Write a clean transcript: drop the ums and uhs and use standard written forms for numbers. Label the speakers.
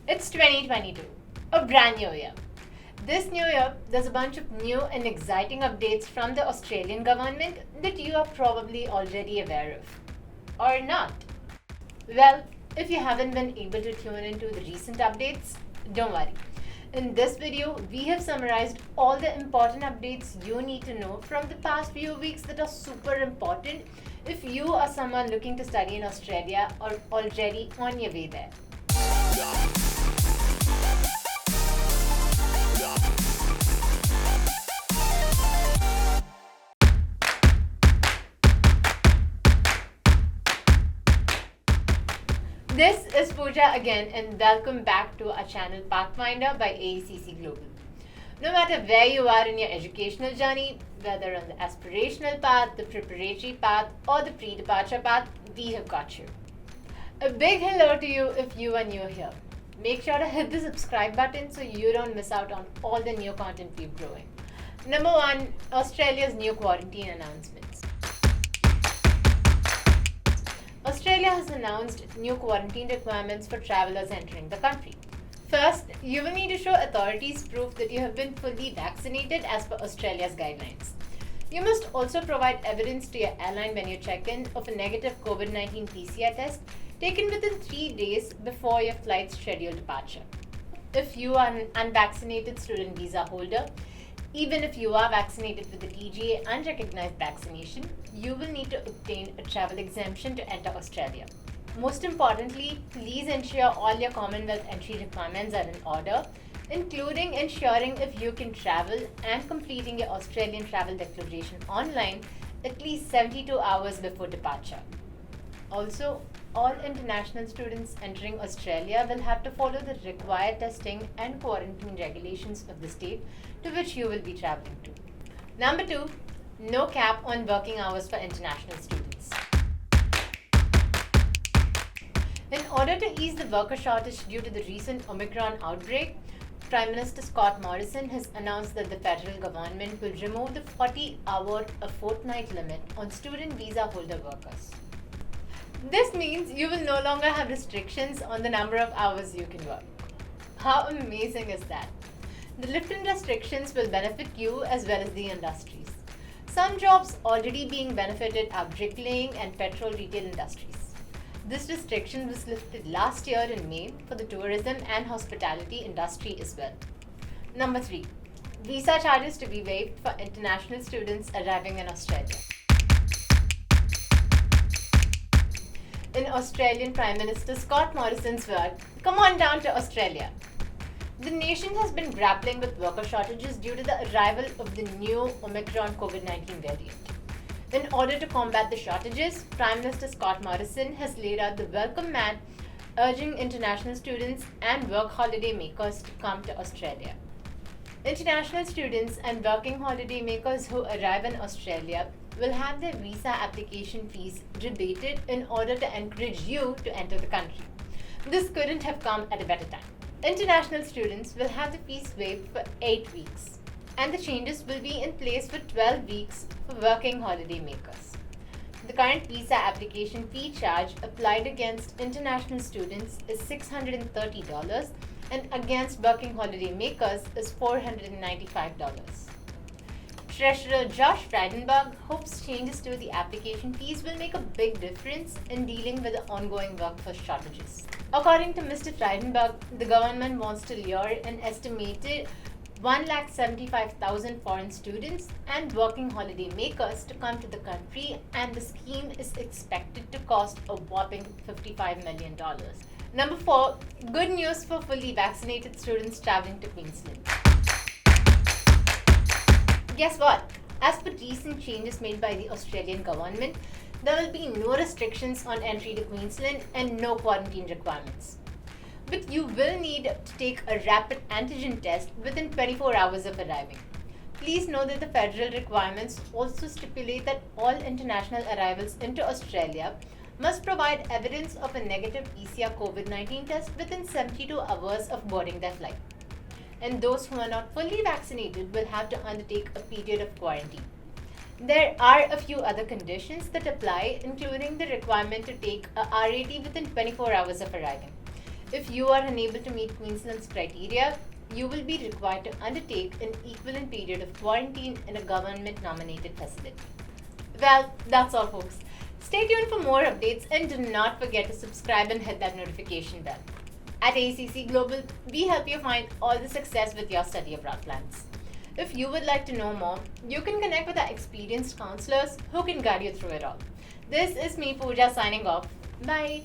Speaker 1: It's 2022, a brand new year. This new year, there's a bunch of new and exciting updates from the Australian government that you are probably already aware of. Or not. Well, if you haven't been able to tune into the recent updates, don't worry. In this video, we have summarized all the important updates you need to know from the past few weeks that are super important if you are someone looking to study in Australia or already on your way there. This is Pooja again, and welcome back to our channel Pathfinder by AECC Global. No matter where you are in your educational journey, whether on the aspirational path, the preparatory path, or the pre-departure path, we have got you. A big hello to you if you are new here. Make sure to hit the subscribe button so you don't miss out on all the new content we're growing. Number 1, Australia's new quarantine announcements. Australia has announced new quarantine requirements for travellers entering the country. First, you will need to show authorities proof that you have been fully vaccinated as per Australia's guidelines. You must also provide evidence to your airline when you check in of a negative COVID-19 PCR test taken within 3 days before your flight's scheduled departure. If you are an unvaccinated student visa holder, even if you are vaccinated with the TGA unrecognized vaccination, you will need to obtain a travel exemption to enter Australia. Most importantly, please ensure all your Commonwealth entry requirements are in order, including ensuring if you can travel and completing your Australian travel declaration online at least 72 hours before departure. Also, all international students entering Australia will have to follow the required testing and quarantine regulations of the state to which you will be traveling to. Number 2, no cap on working hours for international students. In order to ease the worker shortage due to the recent Omicron outbreak, Prime Minister Scott Morrison has announced that the federal government will remove the 40-hour a fortnight limit on student visa holder workers. This means you will no longer have restrictions on the number of hours you can work. How amazing is that? The lift in restrictions will benefit you as well as the industries. Some jobs already being benefited are bricklaying and petrol retail industries. This restriction was lifted last year in May for the tourism and hospitality industry as well. Number 3, visa charges to be waived for international students arriving in Australia. In Australian Prime Minister Scott Morrison's word, come on down to Australia. The nation has been grappling with worker shortages due to the arrival of the new Omicron COVID-19 variant. In order to combat the shortages, Prime Minister Scott Morrison has laid out the welcome mat, urging international students and work holiday makers to come to Australia. International students and working holiday makers who arrive in Australia will have their visa application fees rebated in order to encourage you to enter the country. This couldn't have come at a better time. International students will have the fees waived for 8 weeks, and the changes will be in place for 12 weeks for working holiday makers. The current visa application fee charge applied against international students is $630 and against working holiday makers is $495. Treasurer Josh Frydenberg hopes changes to the application fees will make a big difference in dealing with the ongoing workforce shortages. According to Mr. Frydenberg, the government wants to lure an estimated 175,000 foreign students and working holiday makers to come to the country, and the scheme is expected to cost a whopping $55 million. Number 4, good news for fully vaccinated students traveling to Queensland. Guess what? As per recent changes made by the Australian government, there will be no restrictions on entry to Queensland and no quarantine requirements. But you will need to take a rapid antigen test within 24 hours of arriving. Please know that the federal requirements also stipulate that all international arrivals into Australia must provide evidence of a negative PCR COVID-19 test within 72 hours of boarding their flight. And those who are not fully vaccinated will have to undertake a period of quarantine. There are a few other conditions that apply, including the requirement to take a RAT within 24 hours of arriving. If you are unable to meet Queensland's criteria, you will be required to undertake an equivalent period of quarantine in a government-nominated facility. Well, that's all, folks. Stay tuned for more updates and do not forget to subscribe and hit that notification bell. At ACC Global, we help you find all the success with your study abroad plans. If you would like to know more, you can connect with our experienced counselors who can guide you through it all. This is me, Pooja, signing off. Bye.